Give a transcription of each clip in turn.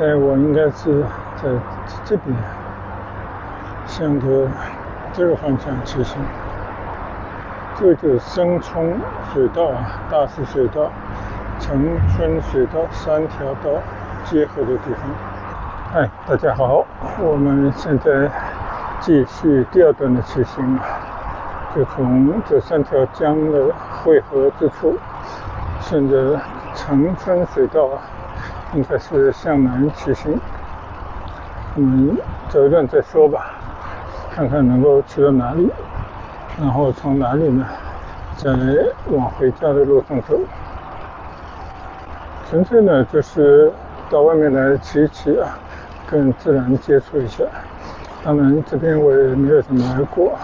在我应该是在这边，向着这个方向骑行。这就是深冲水道啊，大石水道、城村水道3条道结合的地方。嗨，大家好，我们现在继续第2段的骑行，就从这3条江的汇合之处，顺着城村水道应该是向南骑行。我们走一段再说吧，看看能够去到哪里，然后从哪里呢再往回家的路上走。纯粹呢就是到外面来骑骑跟自然接触一下。当然这边我也没有什么来过，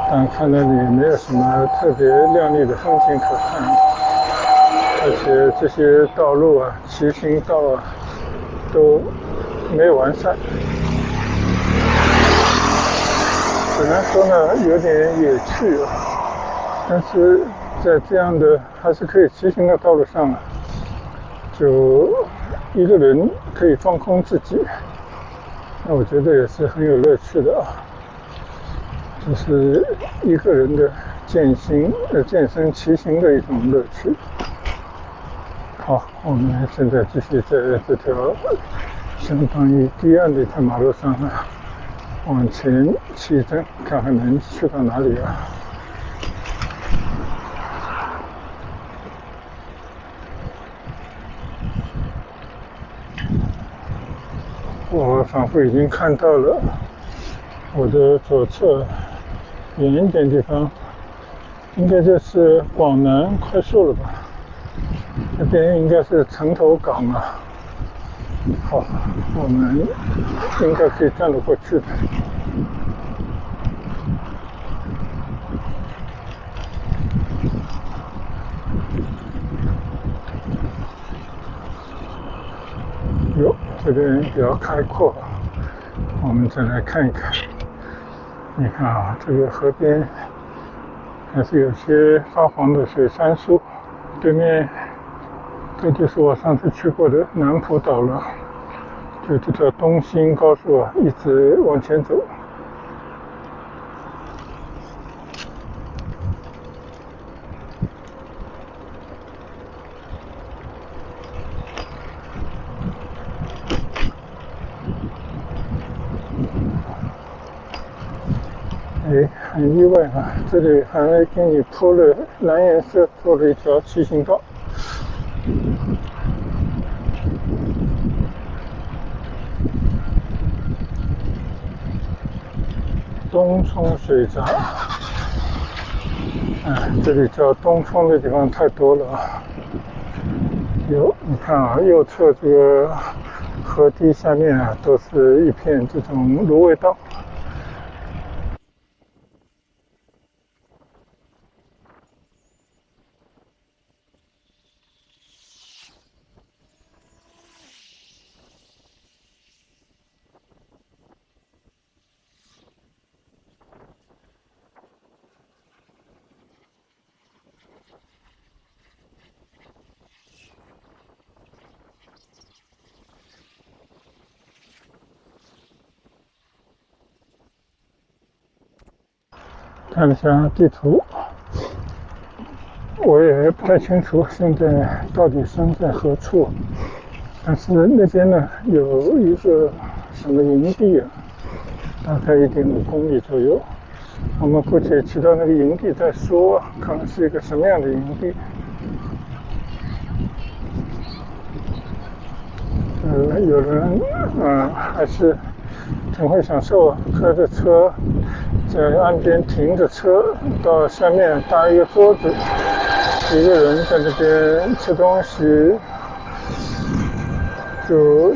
但看到里没有什么特别亮丽的风景可看，而且这些道路骑行道都没有完善，只能说呢有点野趣但是在这样的还是可以骑行的道路上就一个人可以放空自己，那我觉得也是很有乐趣的就是一个人的健身骑行的一种乐趣。好，我们现在继续在这条相当于堤岸的一条马路上往前骑着，看看能去到哪里我仿佛已经看到了我的左侧远一点地方，应该就是广南快速了吧，这边应该是城头港好，我们应该可以站得过去的。这边比较开阔，我们再来看一看。你看这个河边还是有些发黄的水杉树，对面这就是我上次去过的南浦岛了，就这条东兴高速一直往前走。很意外这里还给你铺了蓝颜色，做了一条骑行道。东冲水闸，这里叫东冲的地方太多了你看右侧这个河堤下面都是一片这种芦苇道。看一下地图，我也不太清楚现在到底身在何处，但是那边呢有一个什么营地大概1.5公里左右，我们姑且去到那个营地再说，看看是一个什么样的营地。有人还是挺会享受开着车在岸边停着车，到下面搭一个桌子，一个人在那边吃东西，就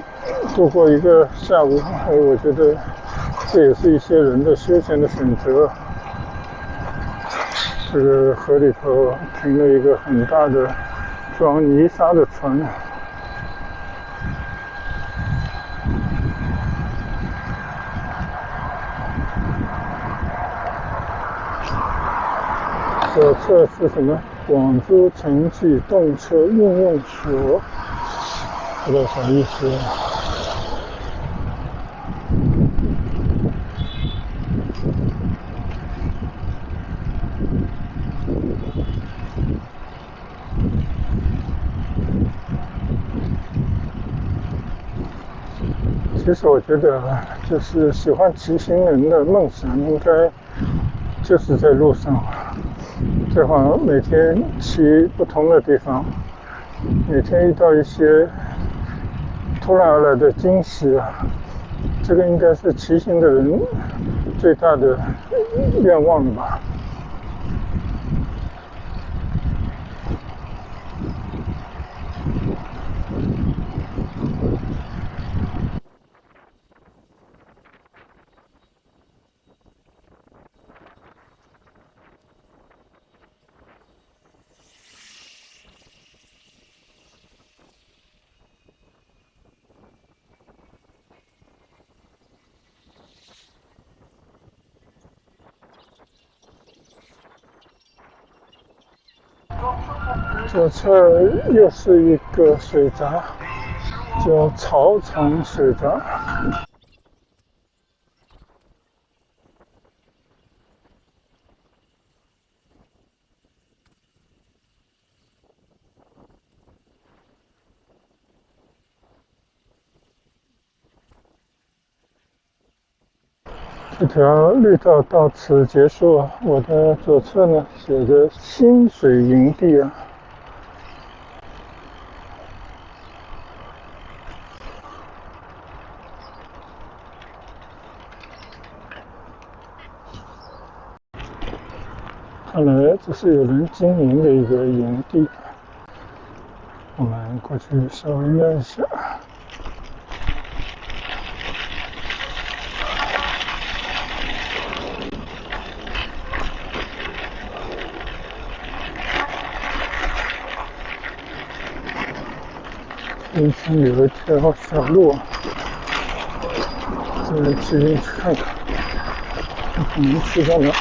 度过一个下午。我觉得这也是一些人的休闲的选择。这个河里头停了一个很大的装泥沙的船。左侧是什么？广州城际动车应用所。不知道啥意思。其实我觉得，就是喜欢骑行人的梦想，应该就是在路上，最好每天骑不同的地方，每天遇到一些突然而来的惊喜啊，这个应该是骑行的人最大的愿望了吧。左侧又是一个水闸，叫草场水闸。这条绿道到此结束，我的左侧呢写着新水营地啊。看来这是有人经营的一个营地，我们过去稍微瞄一下。边上有一条小路，这里骑进去看看，可能去到哪。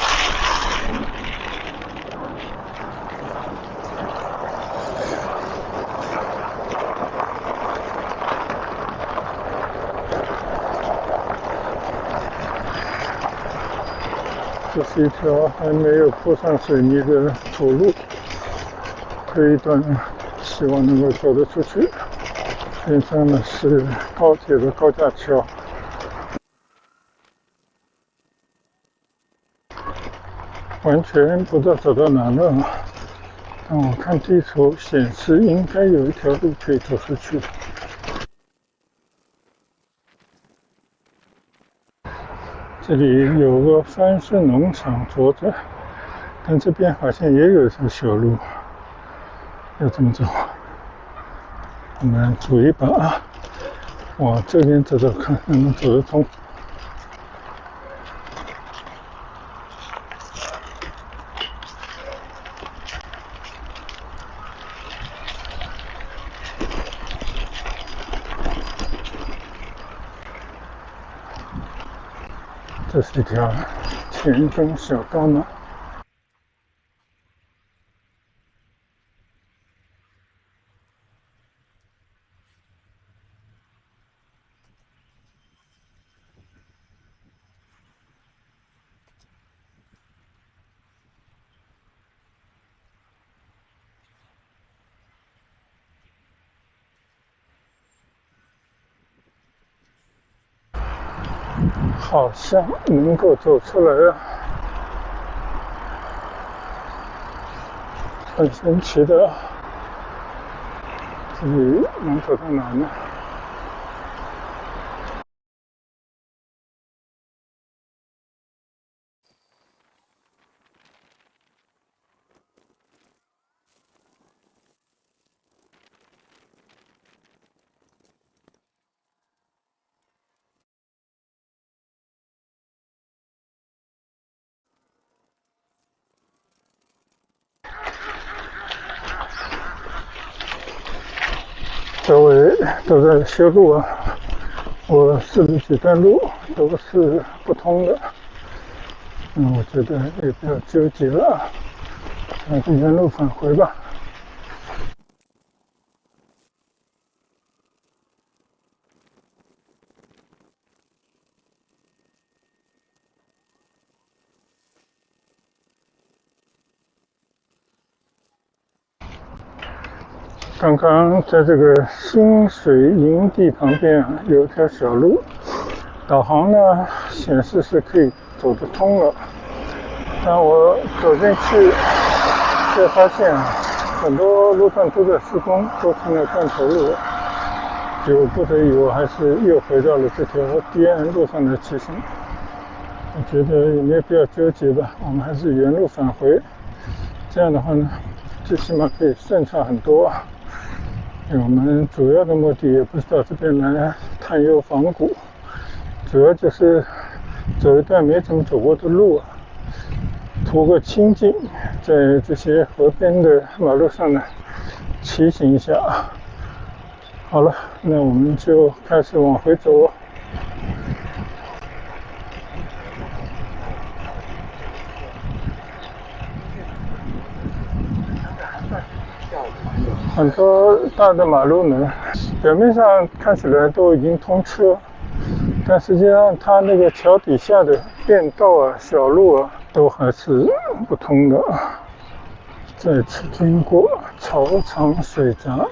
这是一条还没有铺上水泥的土路，这一段希望能够走得出去。边上呢是高铁的高架桥，完全不知道走到哪了。但我看地图显示应该有一条路可以走出去。这里有个番薯农场着着，但这边好像也有一条小路，要怎么走？我们组一把啊，往这边走走看，能不能走得通。这是一条田中小道吗？好像能够走出来啊，很神奇的。这里能走到哪呢？周围都在修路啊，我试了几段路都是不通的。我觉得也不要纠结了，还是原路返回吧。刚刚在这个新水营地旁边有一条小路，导航呢显示是可以走得通了，但我走进去却发现很多路段都在施工，都成了断头路，就不得已我还是又回到了这条堤岸路上的骑行。我觉得也没有必要纠结吧，我们还是原路返回，这样的话呢最起码可以顺畅很多。我们主要的目的也不是到这边来探幽访古，主要就是走一段没怎么走过的路，图个清静，在这些河边的马路上呢骑行一下。好了，那我们就开始往回走。很多大的马路呢，表面上看起来都已经通车，但实际上它那个桥底下的便道小路都还是不通的。再次经过草场水闸，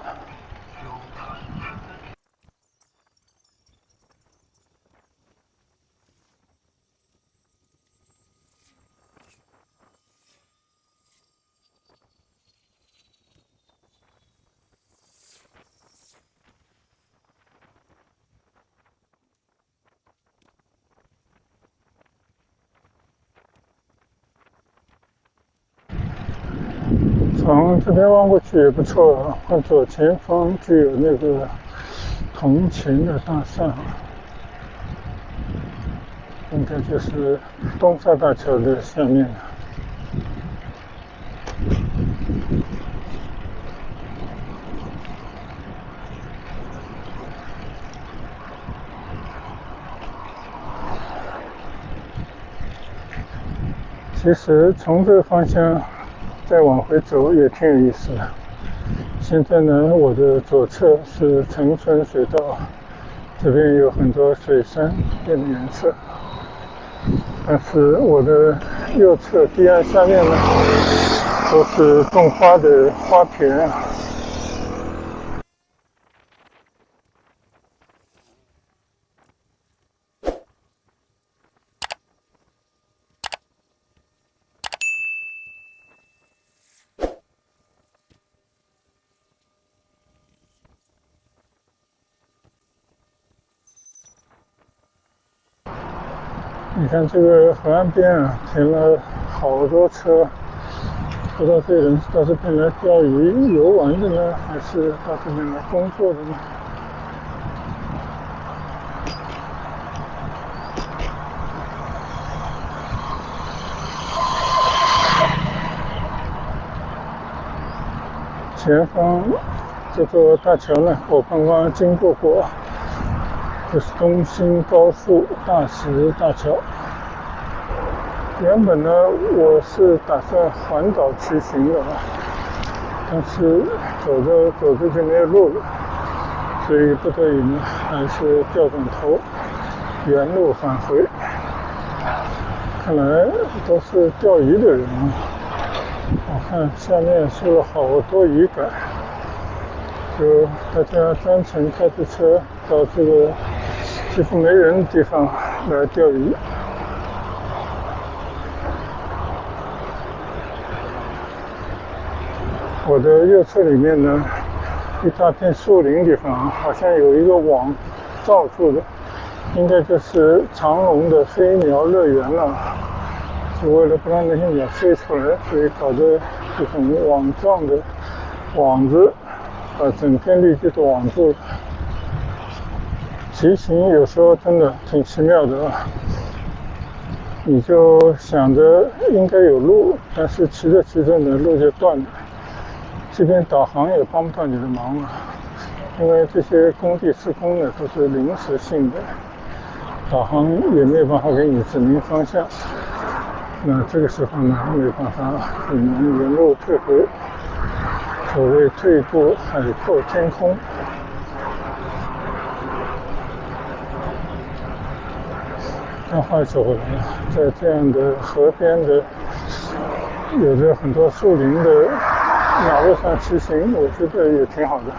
从这边望过去也不错，左前方就有那个铜钱的大厦，应该就是东沙大桥的下面。其实从这个方向再往回走也挺有意思的。现在呢，我的左侧是城村水道，这边有很多水杉变的颜色，但是我的右侧堤岸下面呢都是种花的花田。你看这个河岸边停了好多车，不知道这人是到这边来钓鱼游玩的呢，还是到这边来工作的呢？前方这座大桥呢，我刚刚经过，这是东兴高速大石大桥。原本呢，我是打算环岛骑行的，但是走着就没有路了，所以不得已呢，还是调转头原路返回。看来都是钓鱼的人啊！我看下面竖了好多鱼竿，就大家专程开着车到这个几乎没人的地方来钓鱼。我的右侧里面呢，一大片树林地方，好像有一个网罩住的，应该就是长隆的飞鸟乐园了。就为了不让那些鸟飞出来，所以搞的这种网状的网子，把整片绿地都网住了。骑行有时候真的挺奇妙的，你就想着应该有路，但是骑着骑着呢，路就断了。这边导航也帮不到你的忙了，因为这些工地施工呢都是临时性的，导航也没有办法给你指明方向。那这个时候呢，没有办法，只能原路退回。所谓退一步海阔天空。但话说回来，在这样的河边的有着很多树林的马路上骑行，我觉得也挺好的。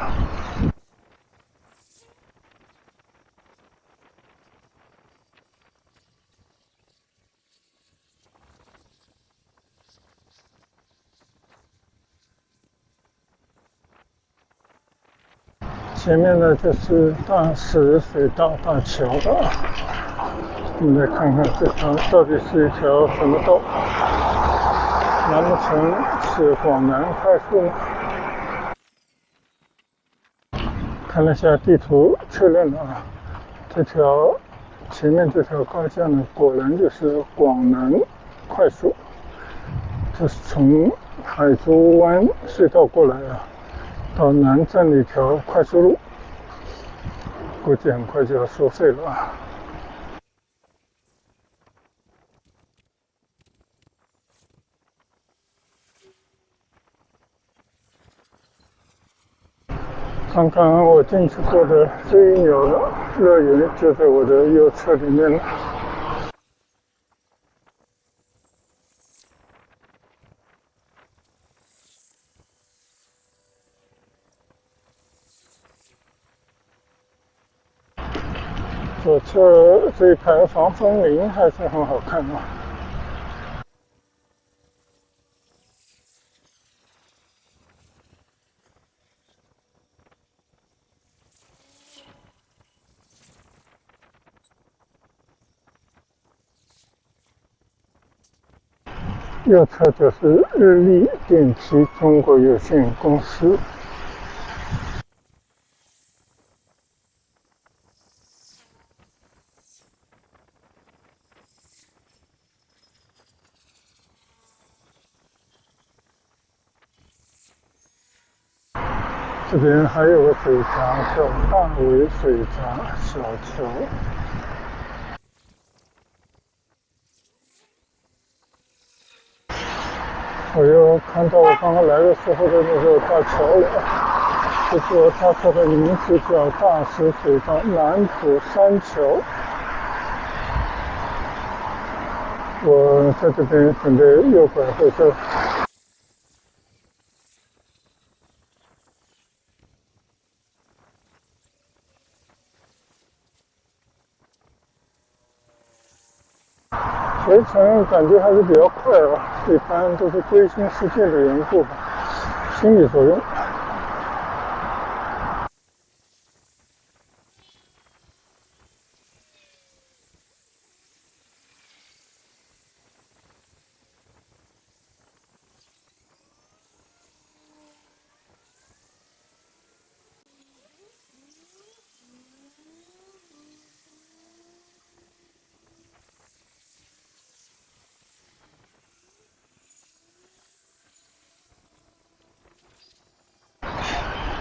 前面呢就是大石水道大桥了，我们来看看这条到底是一条什么道？难不成是广南快速吗？看了下地图，确认了啊，这条前面这条高架呢，果然就是广南快速。这是从海珠湾隧道过来啊，到南站的一条快速路，估计很快就要收费了啊。刚刚我进去过的飞鸟乐园就在我的右侧里面了。左侧这一排防风林还是很好看啊。右侧就是日立电器中国有限公司。这边还有个水闸，叫大围水闸小桥。我又看到我刚刚来的时候的那个大桥了，这座大桥的名字叫大石水道南浦山桥。我在这边准备右拐回这。回程感觉还是比较快啊，一般都是归心似箭的缘故吧，心理作用。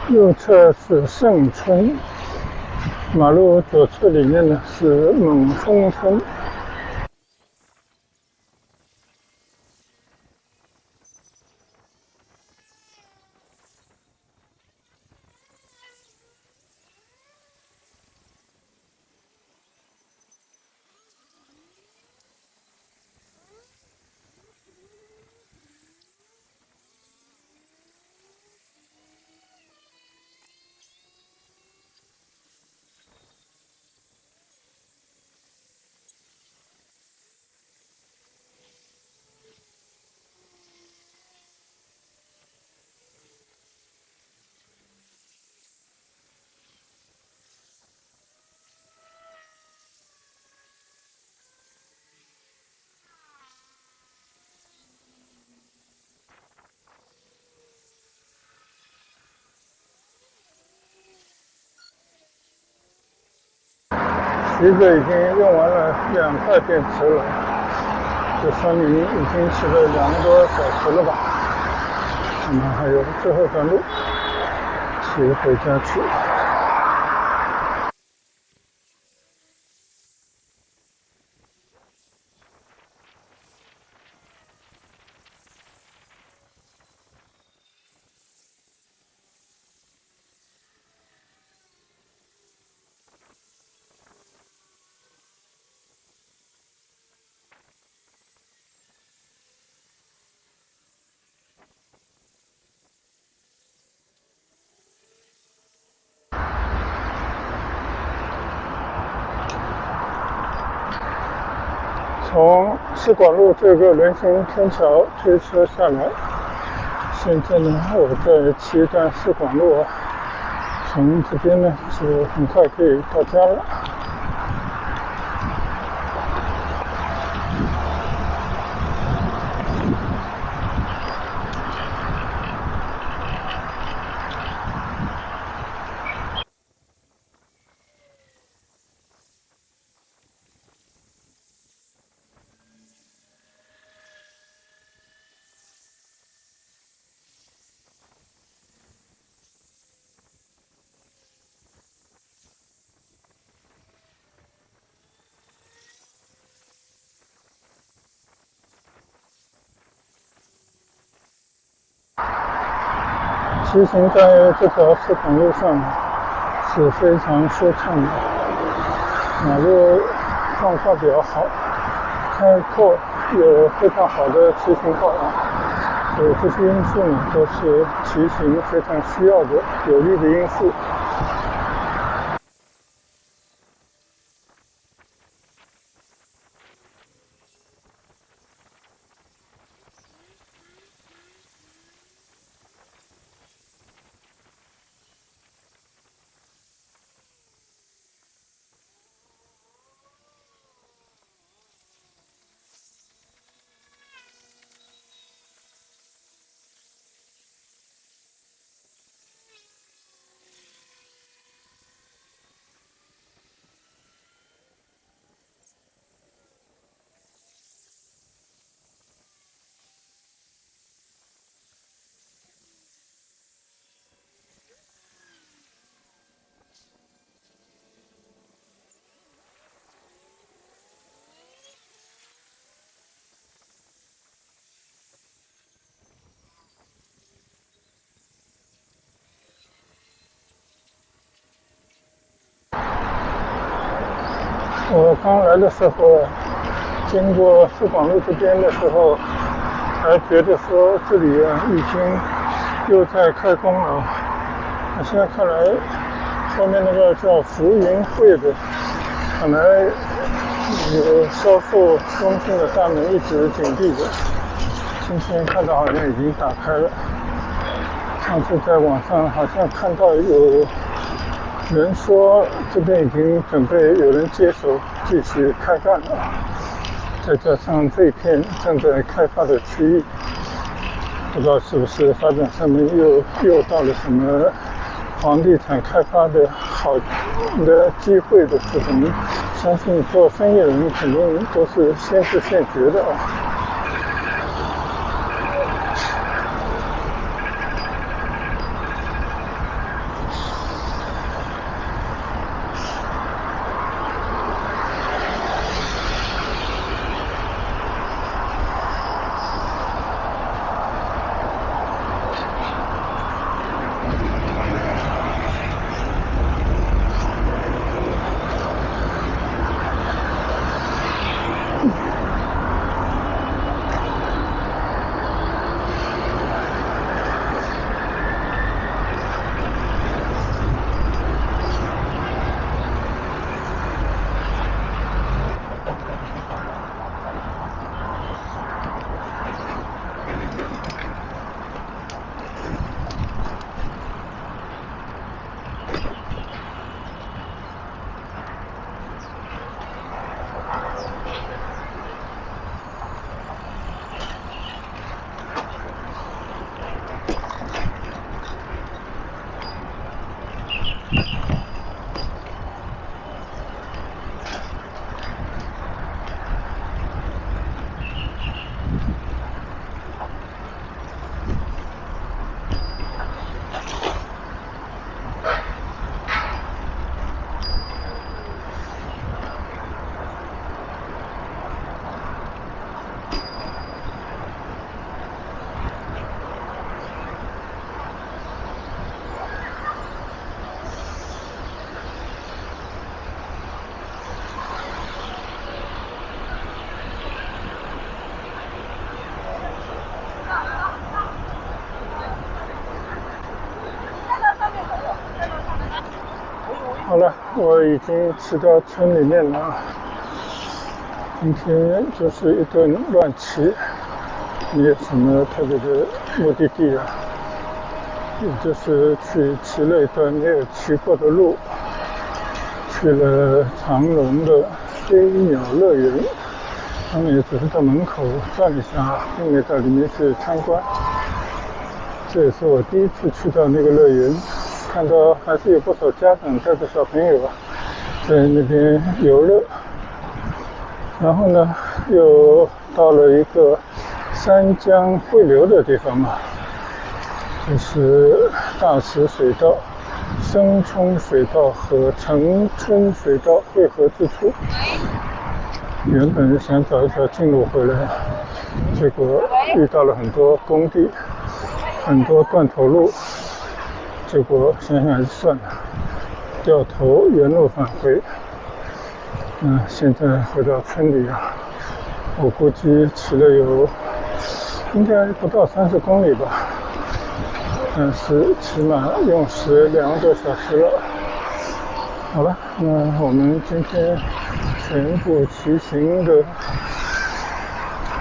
右侧是盛村，马路左侧里面呢是猛峰村。骑着已经用完了2块电池了，这说明已经骑了2个多小时了吧。我们还有最后一段路，骑回家去。从市广路这个人行天桥推车下来，现在呢，我在骑一段市广路，从这边呢就很快可以到家了。骑行在这条市广路上是非常舒畅的，马路状况比较好，开阔，有非常好的骑行道啊，所以这些因素呢都是骑行非常需要的有利的因素。我刚来的时候，经过市广路这边的时候，还觉得说这里已经又在开工了。那现在看来，后面那个叫浮云汇的，看来销售中心的大门一直紧闭的。今天看到好像已经打开了。上次在网上好像看到有人说这边已经准备有人接手继续开干了，再加上这片正在开发的区域，不知道是不是发展商们又到了什么房地产开发的好的机会的这种，相信做生意的人肯定都是先知先觉的啊。好了，我已经骑到村里面了。今天就是一顿乱骑，没有什么特别的目的地啊，也就是去骑了一段没有骑过的路，去了长隆的飞鸟乐园。他们也只是到门口转一下，并没到里面去参观。这也是我第一次去到那个乐园，看到还是有不少家长带着小朋友在那边游乐。然后呢，又到了一个三江汇流的地方嘛，就是大石水道、深冲水道和城春水道汇合之处。原本是想找一条近路回来，结果遇到了很多工地，很多断头路，结果想想还是算了，掉头原路返回。现在回到村里啊，我估计骑了有应该不到30公里吧，但是起码用时2个小时了。好了，那我们今天全部骑行的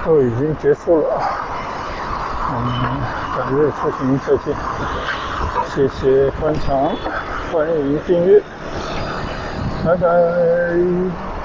都已经结束了，我们改日出行再见，谢谢观赏，欢迎订阅，拜拜。